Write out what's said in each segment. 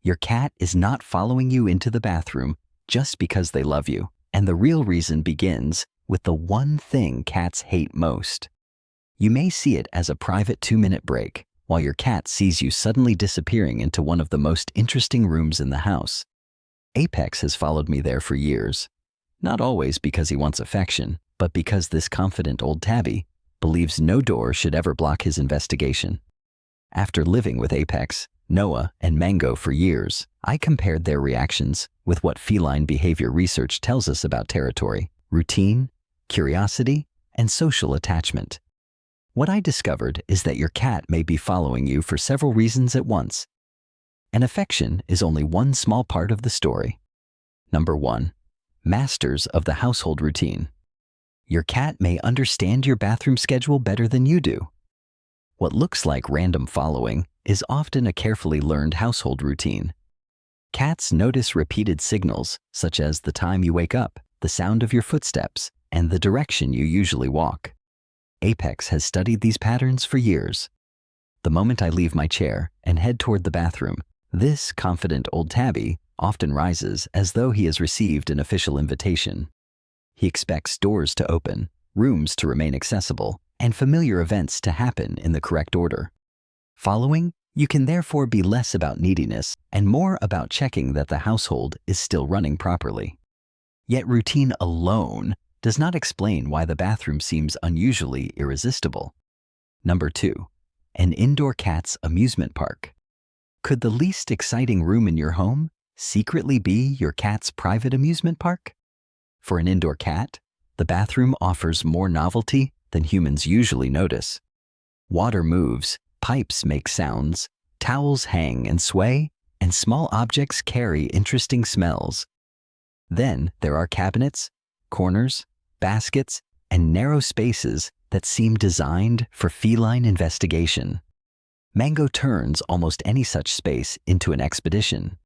Your cat is not following you into the bathroom just because they love you, and the real reason begins with the one thing cats hate most. You may see it as a private 2-minute break, while your cat sees you suddenly disappearing into one of the most interesting rooms in the house. Apex has followed me there for years, not always because he wants affection, but because this confident old tabby believes no door should ever block his investigation. After living with Apex, Noah, and Mango for years, I compared their reactions with what feline behavior research tells us about territory, routine, curiosity, and social attachment. What I discovered is that your cat may be following you for several reasons at once. And affection is only one small part of the story. Number 1. Masters of the household routine. Your cat may understand your bathroom schedule better than you do. What looks like random following is often a carefully learned household routine. Cats notice repeated signals, such as the time you wake up, the sound of your footsteps, and the direction you usually walk. Apex has studied these patterns for years. The moment I leave my chair and head toward the bathroom, this confident old tabby often rises as though he has received an official invitation. He expects doors to open, rooms to remain accessible, and familiar events to happen in the correct order. Following, you can therefore be less about neediness and more about checking that the household is still running properly. Yet routine alone does not explain why the bathroom seems unusually irresistible. Number 2. An indoor cat's amusement park. Could the least exciting room in your home secretly be your cat's private amusement park? For an indoor cat, the bathroom offers more novelty than humans usually notice. Water moves, pipes make sounds, towels hang and sway, and small objects carry interesting smells. Then there are cabinets, corners, baskets, and narrow spaces that seem designed for feline investigation. Mango turns almost any such space into an expedition.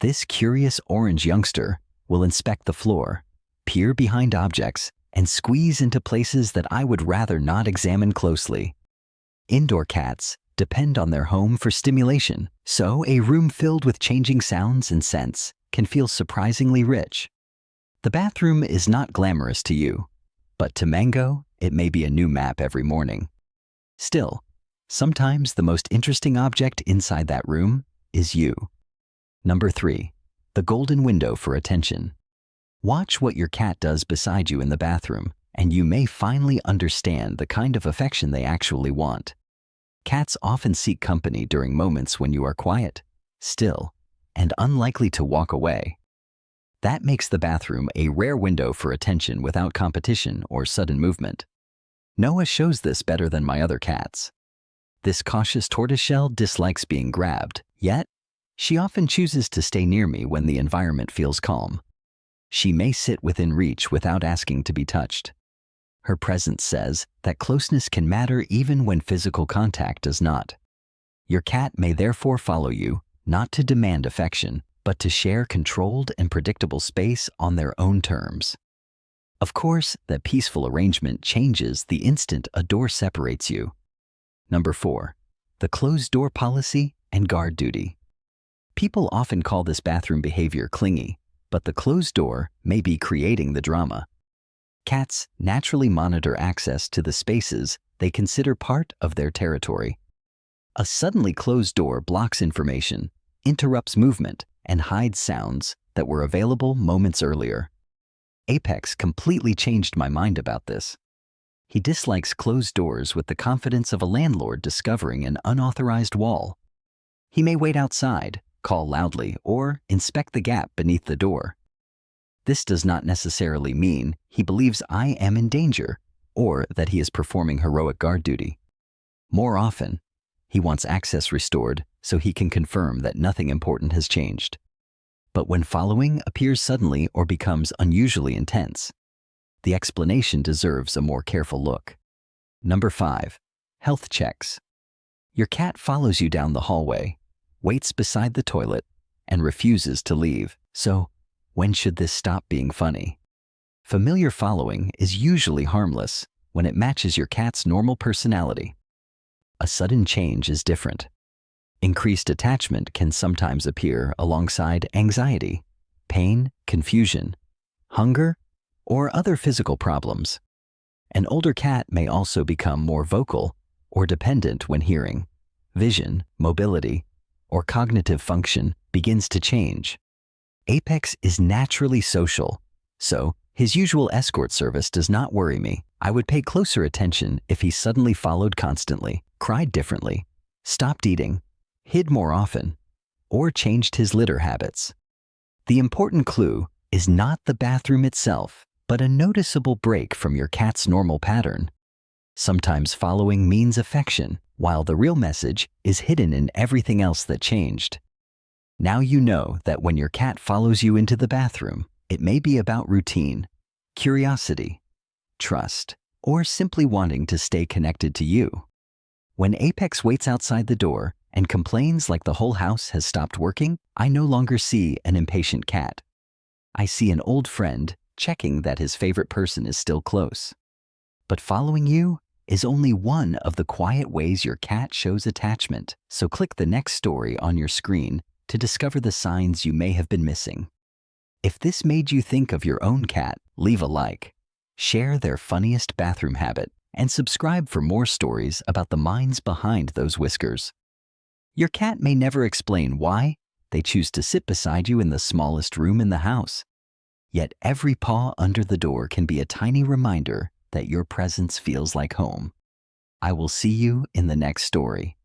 This curious orange youngster will inspect the floor, peer behind objects, and squeeze into places that I would rather not examine closely. Indoor cats depend on their home for stimulation, so a room filled with changing sounds and scents can feel surprisingly rich. The bathroom is not glamorous to you, but to Mango, it may be a new map every morning. Still, sometimes the most interesting object inside that room is you. Number 3. The golden window for attention. Watch what your cat does beside you in the bathroom, and you may finally understand the kind of affection they actually want. Cats often seek company during moments when you are quiet, still, and unlikely to walk away. That makes the bathroom a rare window for attention without competition or sudden movement. Noah shows this better than my other cats. This cautious tortoiseshell dislikes being grabbed, yet she often chooses to stay near me when the environment feels calm. She may sit within reach without asking to be touched. Her presence says that closeness can matter even when physical contact does not. Your cat may therefore follow you, not to demand affection, but to share controlled and predictable space on their own terms. Of course, that peaceful arrangement changes the instant a door separates you. Number 4. The closed door policy and guard duty. People often call this bathroom behavior clingy, but the closed door may be creating the drama. Cats naturally monitor access to the spaces they consider part of their territory. A suddenly closed door blocks information, interrupts movement, and hides sounds that were available moments earlier. Apex completely changed my mind about this. He dislikes closed doors with the confidence of a landlord discovering an unauthorized wall. He may wait outside, call loudly, or inspect the gap beneath the door. This does not necessarily mean he believes I am in danger or that he is performing heroic guard duty. More often, he wants access restored so he can confirm that nothing important has changed. But when following appears suddenly or becomes unusually intense, the explanation deserves a more careful look. Number 5. Health checks. Your cat follows you down the hallway, waits beside the toilet, and refuses to leave. So, when should this stop being funny? Familiar following is usually harmless when it matches your cat's normal personality. A sudden change is different. Increased attachment can sometimes appear alongside anxiety, pain, confusion, hunger, or other physical problems. An older cat may also become more vocal or dependent when hearing, vision, mobility, or cognitive function begins to change. Apex is naturally social, so his usual escort service does not worry me. I would pay closer attention if he suddenly followed constantly, cried differently, stopped eating, hid more often, or changed his litter habits. The important clue is not the bathroom itself, but a noticeable break from your cat's normal pattern. Sometimes following means affection, while the real message is hidden in everything else that changed. Now you know that when your cat follows you into the bathroom, it may be about routine, curiosity, trust, or simply wanting to stay connected to you. When Apex waits outside the door and complains like the whole house has stopped working, I no longer see an impatient cat. I see an old friend checking that his favorite person is still close. But following you is only one of the quiet ways your cat shows attachment, so click the next story on your screen to discover the signs you may have been missing. If this made you think of your own cat, leave a like, share their funniest bathroom habit, and subscribe for more stories about the minds behind those whiskers. Your cat may never explain why they choose to sit beside you in the smallest room in the house. Yet every paw under the door can be a tiny reminder that your presence feels like home. I will see you in the next story.